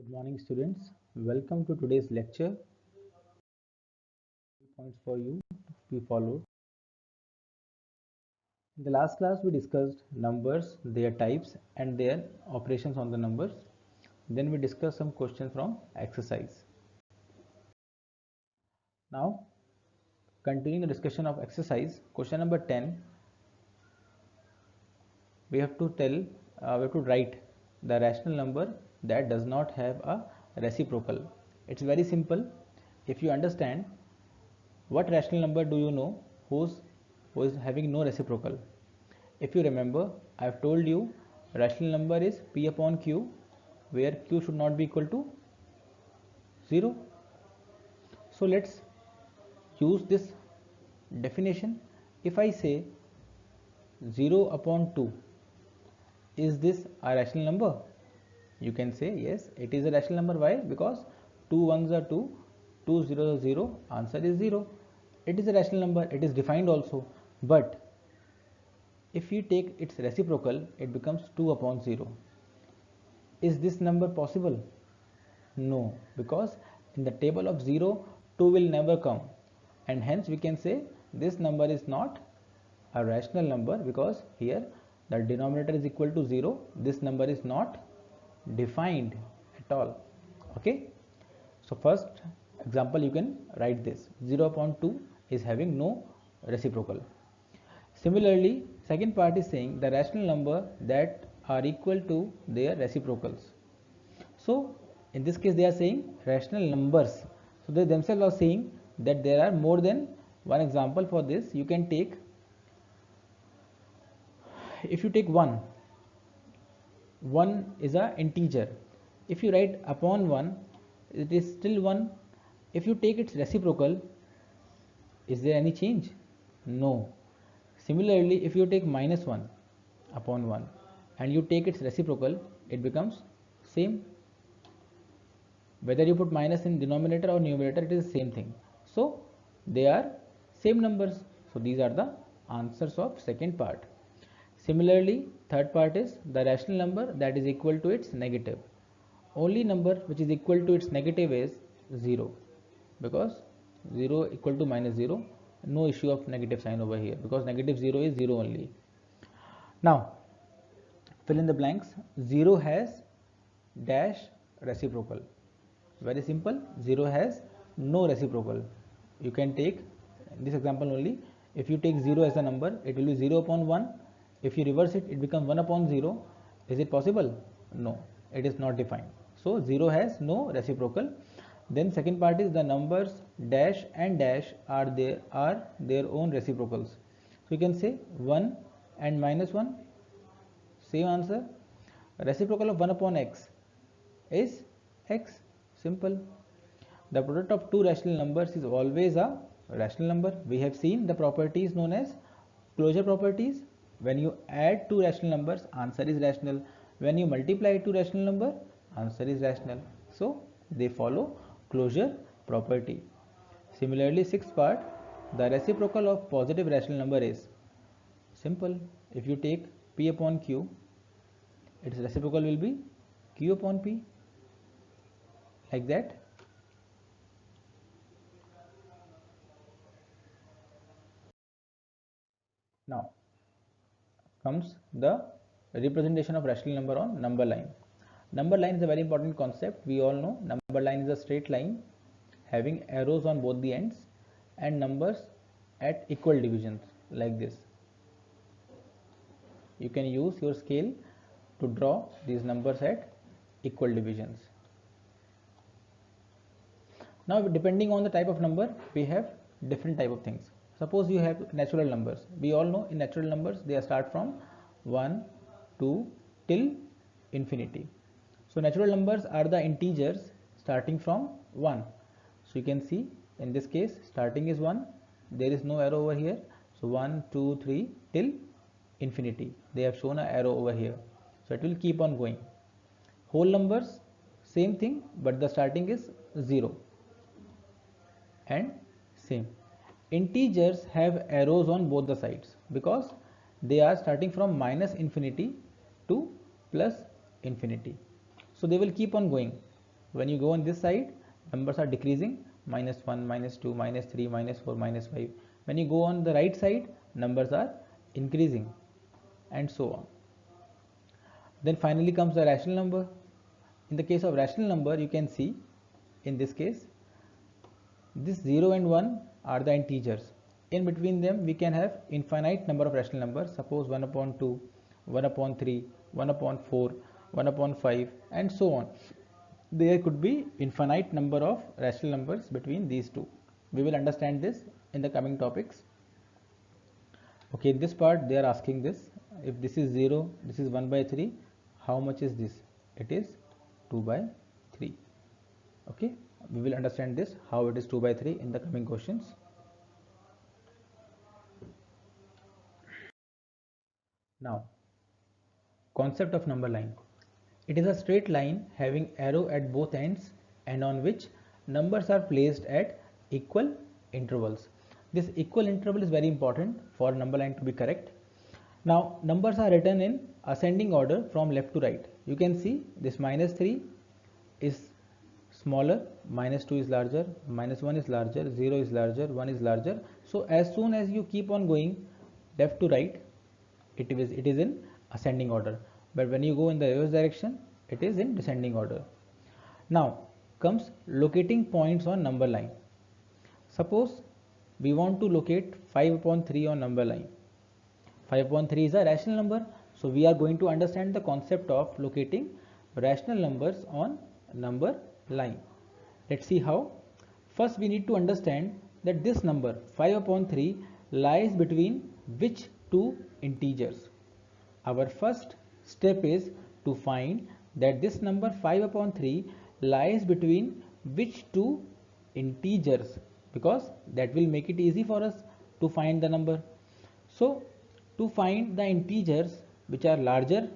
Good morning, students. Welcome to today's lecture. Points for you to be followed. In the last class, we discussed numbers, their types, and their operations on the numbers. Then we discussed some questions from exercise. Now, continuing the discussion of exercise, question number 10. We have to write the rational number that does not have a reciprocal. It's very simple. If you understand, what rational number do you know who is having no reciprocal? If you remember, I have told you rational number is P upon Q, where Q should not be equal to 0. So let's use this definition. If I say 0 upon 2, is this a rational number? You can say yes, it is a rational number. Why? Because 2 ones are 2, 2 zeros are 0, answer is 0. It is a rational number, it is defined also. But if we take its reciprocal, it becomes 2 upon 0. Is this number possible? No, because in the table of 0, 2 will never come, and hence we can say this number is not a rational number, because here the denominator is equal to 0. This number is not defined at all. Okay, so first example, you can write this: 0 upon 2 is having no reciprocal. Similarly, second part is saying the rational number that are equal to their reciprocals. So in this case they are saying rational numbers. So they themselves are saying that there are more than one. Example for this, you can take, if you take 1 is a integer. If you write upon 1, it is still 1. If you take its reciprocal, is there any change? No. Similarly, if you take minus 1 upon 1 and you take its reciprocal, it becomes same. Whether you put minus in denominator or numerator, it is the same thing. So they are same numbers. So these are the answers of second part. Similarly, third part is the rational number that is equal to its negative. Only number which is equal to its negative is 0, because 0 equal to minus 0, no issue of negative sign over here, because negative 0 is 0 only. Now fill in the blanks. 0 has dash reciprocal. Very simple. 0 has no reciprocal. You can take this example only. If you take 0 as a number, it will be 0 upon 1. If you reverse it, it becomes 1 upon 0. Is it possible? No, it is not defined. So 0 has no reciprocal. Then second part is the numbers dash and dash are their own reciprocals. So you can say 1 and minus 1, same answer. Reciprocal of 1 upon x is x. Simple. The product of two rational numbers is always a rational number. We have seen the properties known as closure properties. When you add two rational numbers, answer is rational. When you multiply two rational number, answer is rational. So they follow closure property. Similarly, sixth part, the reciprocal of positive rational number is simple. If you take p upon q, its reciprocal will be q upon p, like that. Now comes the representation of rational number on number line. Number line is a very important concept. We all know number line is a straight line having arrows on both the ends and numbers at equal divisions, like this. You can use your scale to draw these numbers at equal divisions. Now depending on the type of number, we have different type of things. Suppose you have natural numbers. We all know in natural numbers they start from 1, 2 till infinity. So natural numbers are the integers starting from 1. So you can see in this case starting is 1, there is no arrow over here. So 1, 2, 3 till infinity. They have shown an arrow over here. So it will keep on going. Whole numbers, same thing, but the starting is 0 and same. Integers have arrows on both the sides because they are starting from minus infinity to plus infinity. So they will keep on going. When you go on this side, numbers are decreasing, -1, -2, -3, -4, -5. When you go on the right side, numbers are increasing, and so on. Then finally comes the rational number. In the case of rational number, you can see in this case, this 0 and 1 are the integers. In between them, we can have infinite number of rational numbers. Suppose 1 upon 2, 1 upon 3, 1 upon 4, 1 upon 5, and so on. There could be infinite number of rational numbers between these two. We will understand this in the coming topics. Okay, in this part they are asking this: if this is 0, this is 1 by 3, how much is this? It is 2 by 3. Okay, we will understand this, how it is 2 by 3 in the coming questions. Now, concept of number line. It is a straight line having arrow at both ends and on which numbers are placed at equal intervals. This equal interval is very important for number line to be correct. Now, numbers are written in ascending order from left to right. You can see this -3 is smaller, -2 is larger, -1 is larger, 0 is larger, 1 is larger. So as soon as you keep on going left to right, it is in ascending order. But when you go in the reverse direction, it is in descending order. Now comes locating points on number line. Suppose we want to locate 5 upon 3 on number line. 5 upon 3 is a rational number. So we are going to understand the concept of locating rational numbers on number line. Let's see how. First we need to understand that this number 5 upon 3 lies between which two integers. Our first step is to find that this number 5 upon 3 lies between which two integers, because that will make it easy for us to find the number. So to find the integers which are larger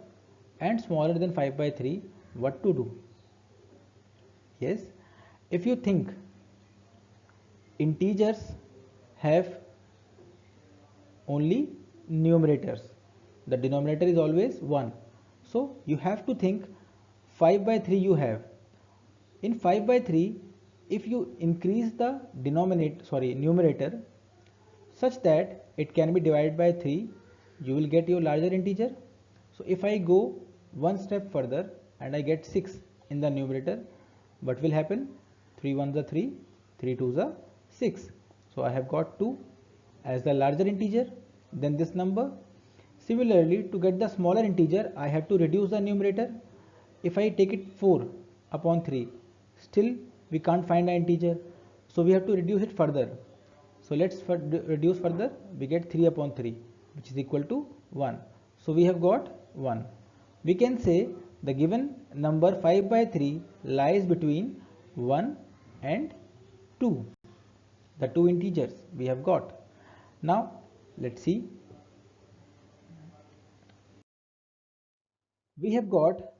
and smaller than 5 by 3, what to do? Yes, if you think integers have only numerators, the denominator is always 1. So you have to think 5 by 3 you have. In 5 by 3, if you increase the numerator such that it can be divided by 3, you will get your larger integer. So if I go one step further and I get 6 in the numerator, what will happen? 3 1s are 3, 3 2s are 6. So I have got 2 as the larger integer than this number. Similarly, to get the smaller integer, I have to reduce the numerator. If I take it 4 upon 3, still we can't find an integer. So we have to reduce it further. So let's reduce further. We get 3 upon 3, which is equal to 1. So we have got 1. We can say the given number 5 by 3 lies between 1 and 2. The two integers we have got. Now let's see. We have got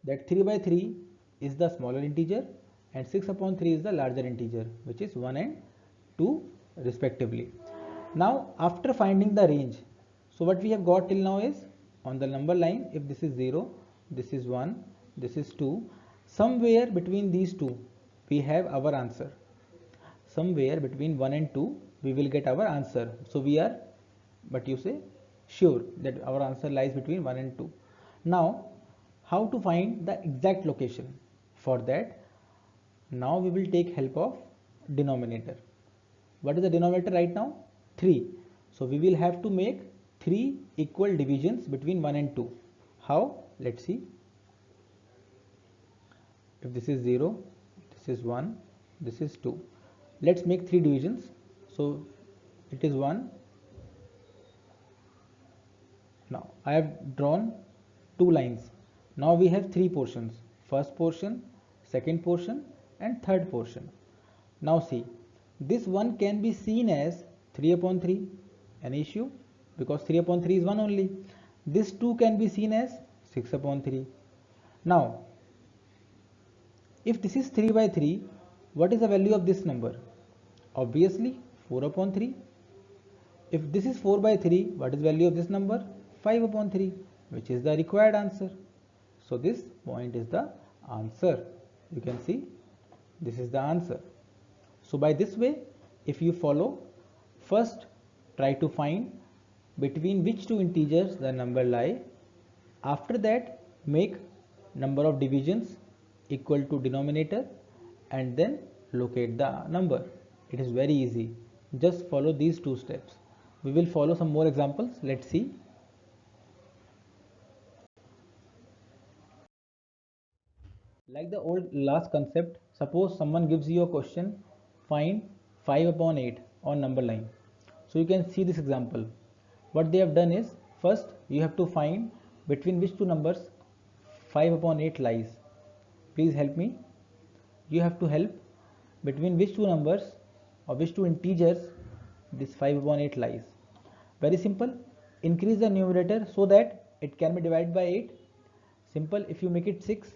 that 3 by 3 is the smaller integer and 6 upon 3 is the larger integer, which is 1 and 2 respectively. Now after finding the range, so what we have got till now is on the number line, if this is 0, this is 1, this is 2, somewhere between these two we have our answer. Somewhere between 1 and 2 we will get our answer. So we are, but you say, sure that our answer lies between 1 and 2. Now how to find the exact location? For that, now we will take help of denominator. What is the denominator right now? 3. So we will have to make 3 equal divisions between 1 and 2. How? Let's see. If this is 0, this is 1, this is 2. Let's make 3 divisions. So it is 1. Now I have drawn 2 lines. Now we have 3 portions. First portion, second portion and third portion. Now see, this one can be seen as 3 upon 3. Any issue? Because 3 upon 3 is 1 only. This 2 can be seen as 6 upon 3. Now, if this is 3 by 3, what is the value of this number? Obviously 4 upon 3. If this is 4 by 3, what is the value of this number? 5 upon 3, which is the required answer. So this point is the answer. You can see this is the answer. So by this way, if you follow, first try to find between which two integers the number lie. After that, make number of divisions equal to denominator and then locate the number. It is very easy. Just follow these two steps. We will follow some more examples. Let's see. Like the old last concept, suppose someone gives you a question, find 5 upon 8 on number line. So you can see this example. What they have done is, first you have to find between which two numbers 5 upon 8 lies. Please help me. You have to help between which two numbers or which two integers this 5 upon 8 lies. Very simple. Increase the numerator so that it can be divided by 8. Simple. If you make it 6,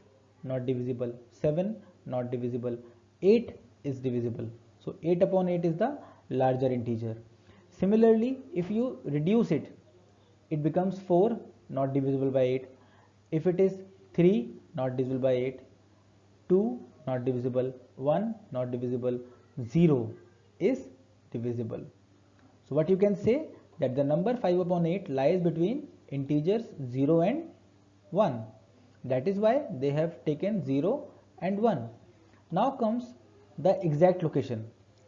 not divisible. 7, not divisible. 8 is divisible. So 8 upon 8 is the larger integer. Similarly, if you reduce it, it becomes 4, not divisible by 8. If it is 3, not divisible by 8. 2, not divisible. 1, not divisible. 0 is divisible. So what you can say, that the number 5 upon 8 lies between integers 0 and 1. That is why they have taken 0 and 1. Now comes the exact location.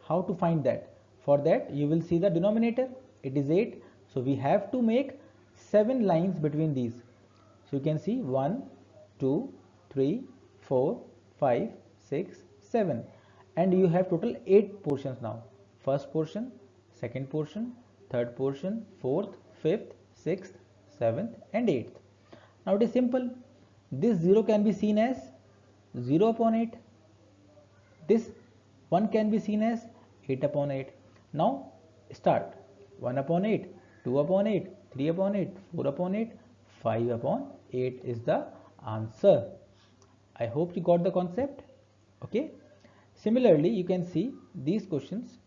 How to find that? For that you will see the denominator. It is 8. So we have to make 7 lines between these. So you can see 1, 2, 3, 4, 5, 6, 7. And you have total 8 portions now. First portion, second portion, third portion, fourth, fifth, sixth, seventh and eighth. Now it is simple. This 0 can be seen as 0 upon 8. This 1 can be seen as 8 upon 8. Now start. 1 upon 8, 2 upon 8, 3 upon 8, 4 upon 8, 5 upon 8 is the answer. I hope you got the concept. Okay. Similarly, you can see these questions.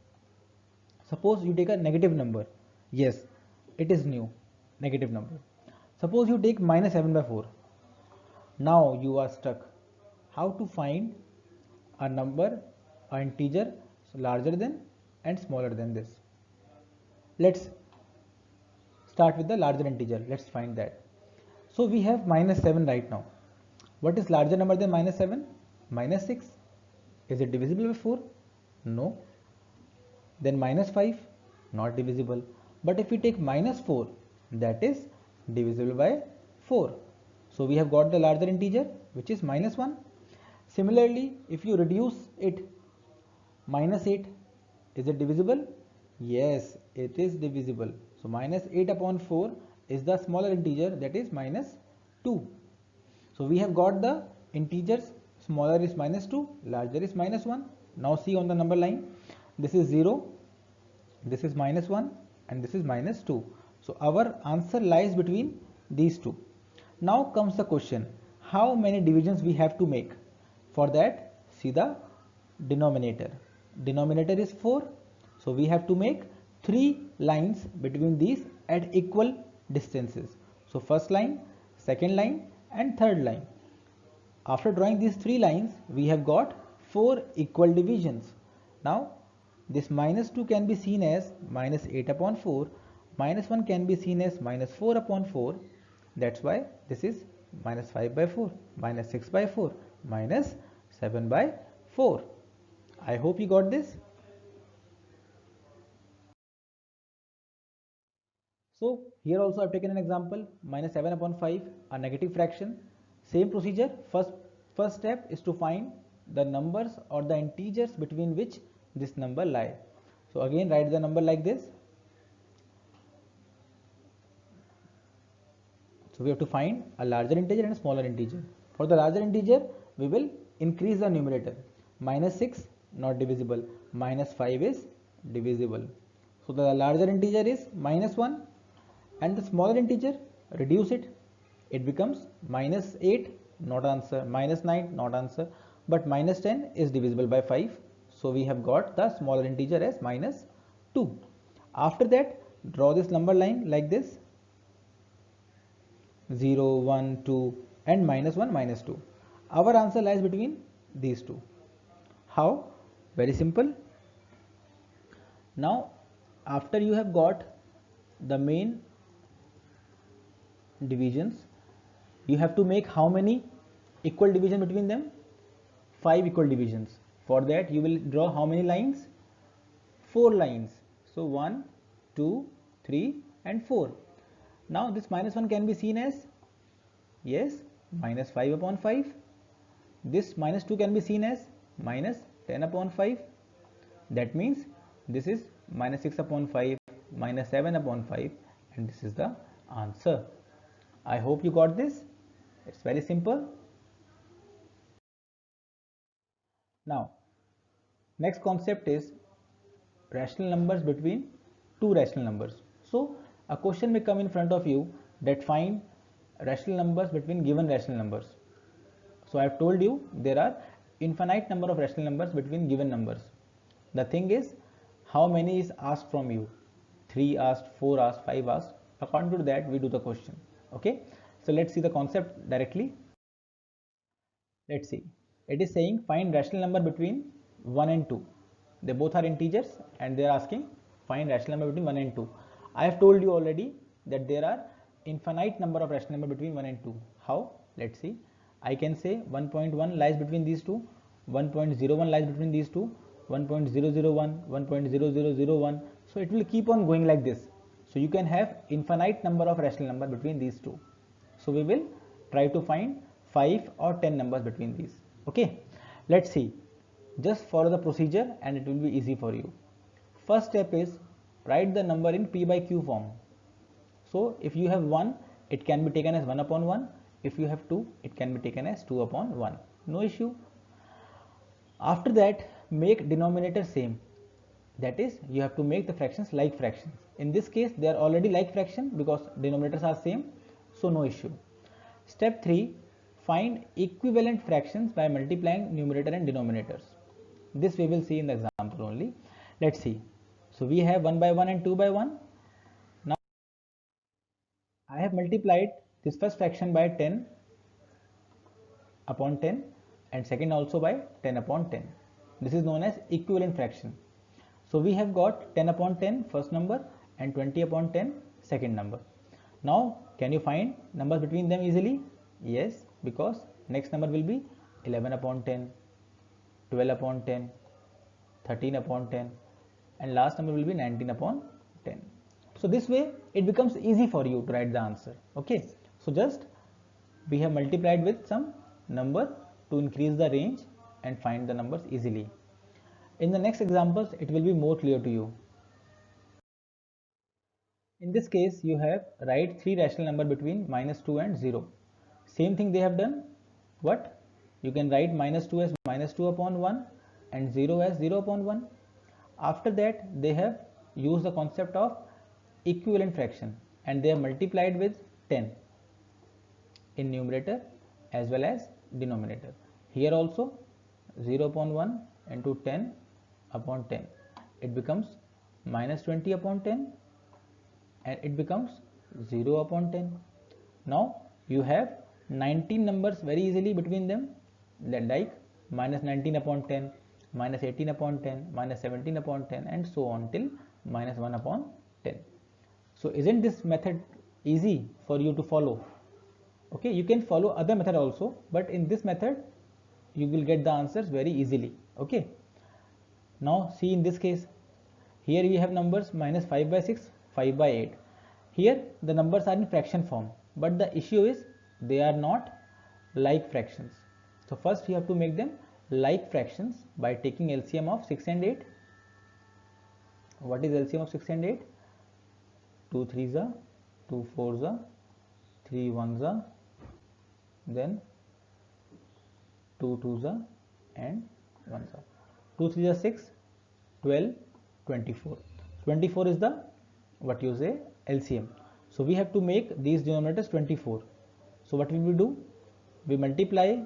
Suppose you take a negative number. Yes, it is new. Negative number. Suppose you take minus 7 by 4. Now you are stuck. How to find a number, an integer larger than and smaller than this? Let's start with the larger integer. Let's find that. So we have minus 7 right now. What is larger number than minus 7? Minus 6. Is it divisible by 4? No. Then minus 5, not divisible. But if we take minus 4, that is divisible by 4. So we have got the larger integer, which is minus 1. Similarly, if you reduce it, minus 8, is it divisible? Yes, it is divisible. So minus 8 upon 4 is the smaller integer, that is minus 2. So we have got the integers, smaller is minus 2, larger is minus 1. Now see on the number line, this is 0, this is minus 1 and this is minus 2. So our answer lies between these two. Now comes the question, how many divisions we have to make? For that, see the denominator. Denominator is 4. So we have to make 3 lines between these at equal distances. So first line, second line and third line. After drawing these 3 lines, we have got 4 equal divisions. Now this minus 2 can be seen as minus 8 upon 4. Minus 1 can be seen as minus 4 upon 4. That's why this is minus 5 by 4, minus 6 by 4, minus 7 by 4. I hope you got this. So here also I have taken an example, minus 7 upon 5, a negative fraction. Same procedure. First step is to find the numbers or the integers between which this number lie. So again write the number like this. So we have to find a larger integer and a smaller integer. For the larger integer, we will increase the numerator. Minus 6 not divisible, minus 5 is divisible. So the larger integer is minus 1 and the smaller integer, reduce it. It becomes minus 8, not answer, minus 9, not answer, but minus 10 is divisible by 5. So we have got the smaller integer as minus 2. After that, draw this number line like this. 0, 1, 2 and minus 1, minus 2. Our answer lies between these two. How? Very simple. Now after you have got the main divisions, you have to make how many equal division between them? 5 equal divisions. For that you will draw how many lines? 4 lines. So 1, 2, 3 and 4. Now this minus 1 can be seen as, yes, minus 5 upon 5. This minus 2 can be seen as minus 10 upon 5. That means this is minus 6 upon 5, minus 7 upon 5, and this is the answer. I hope you got this. It's very simple. Now next concept is rational numbers between two rational numbers. So a question may come in front of you that find rational numbers between given rational numbers. So I have told you there are infinite number of rational numbers between given numbers. The thing is, how many is asked from you? 3 asked, 4 asked, 5 asked. According to that we do the question. Okay, so let's see the concept directly. Let's see. It is saying find rational number between 1 and 2. They both are integers and they are asking find rational number between 1 and 2. I have told you already that there are infinite number of rational number between 1 and 2. How? Let's see. I can say 1.1 lies between these two, 1.01 lies between these two, 1.001, 1.0001. So it will keep on going like this. So you can have infinite number of rational number between these two. So we will try to find 5 or 10 numbers between these. Okay, let's see. Just follow the procedure and it will be easy for you. First step is write the number in p by q form. So if you have 1, it can be taken as 1 upon 1. If you have 2, it can be taken as 2 upon 1. No issue. After that, make denominator same. That is, you have to make the fractions like fractions. In this case, they are already like fraction because denominators are same. So no issue. Step 3, find equivalent fractions by multiplying numerator and denominators. This we will see in the example only. Let's see. So we have 1 by 1 and 2 by 1. Now I have multiplied this first fraction by 10 upon 10 and second also by 10 upon 10. This is known as equivalent fraction. So we have got 10 upon 10 first number and 20 upon 10 second number. Now can you find numbers between them easily? Yes, because next number will be 11 upon 10, 12 upon 10, 13 upon 10 and last number will be 19 upon 10. So this way it becomes easy for you to write the answer. Okay, so just we have multiplied with some number to increase the range and find the numbers easily. In the next examples it will be more clear to you. In this case you have write 3 rational number between minus 2 and 0. Same thing they have done. What? You can write minus 2 as minus 2 upon 1 and 0 as 0 upon 1. After that they have used the concept of equivalent fraction and they have multiplied with 10 in numerator as well as denominator. Here also 0 upon 1 into 10 upon 10. It becomes minus 20 upon 10 and it becomes 0 upon 10. Now you have 19 numbers very easily between them, that like minus 19 upon 10, minus 18 upon 10, minus 17 upon 10 and so on till minus 1 upon 10. So isn't this method easy for you to follow? Okay, you can follow other method also, but in this method you will get the answers very easily. Okay, now see in this case, here we have numbers minus 5 by 6, 5 by 8. Here the numbers are in fraction form, but the issue is they are not like fractions. So first you have to make them like fractions by taking LCM of 6 and 8. What is LCM of 6 and 8? 2 3s are, 2 4s are, 3 1s are, then 2 2s are and 1s are. 2 3s are 6, 12, 24. 24 is the what you say LCM. So we have to make these denominators 24. So what will we do? We multiply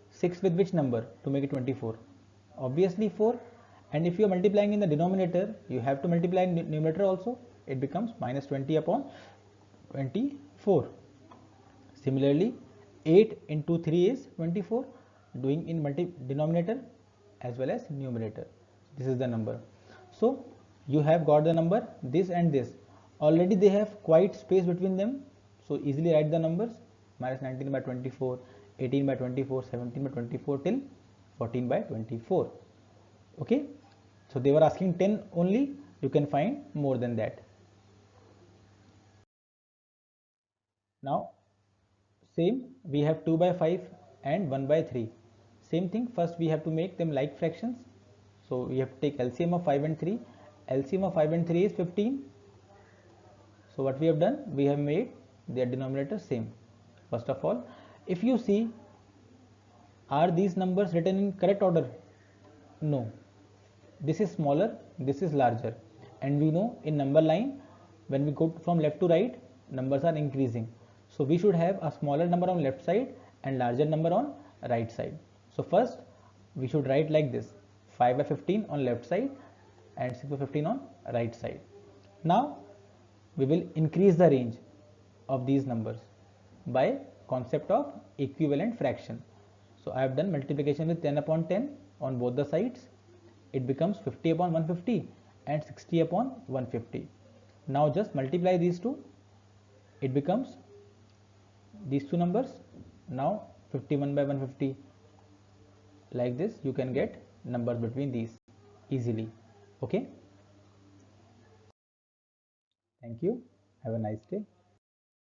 6 with which number to make it 24? Obviously 4. And if you are multiplying in the denominator, you have to multiply in numerator also. It becomes minus 20 upon 24. Similarly 8 into 3 is 24. doing in denominator as well as numerator. This is the number. So you have got the number, this and this. Already they have quite space between them. So easily write the numbers, minus 19 by 24, 18 by 24, 17 by 24 till 14 by 24. Okay. So they were asking 10 only, you can find more than that. Now same, we have 2 by 5 and 1 by 3. Same thing, first we have to make them like fractions. So we have to take LCM of 5 and 3. LCM of 5 and 3 is 15. So what we have done, we have made their denominator same. First of all, if you see, are these numbers written in correct order? No. This is smaller, this is larger. And we know in number line, when we go from left to right, numbers are increasing. So we should have a smaller number on left side and larger number on right side. So first we should write like this, 5 by 15 on left side and 6 by 15 on right side. Now we will increase the range of these numbers by concept of equivalent fraction. So I have done multiplication with 10 upon 10 on both the sides. It becomes 50 upon 150 and 60 upon 150. Now just multiply these two. It becomes these two numbers. Now 51 by 150. Like this you can get numbers between these easily. Okay. Thank you. Have a nice day.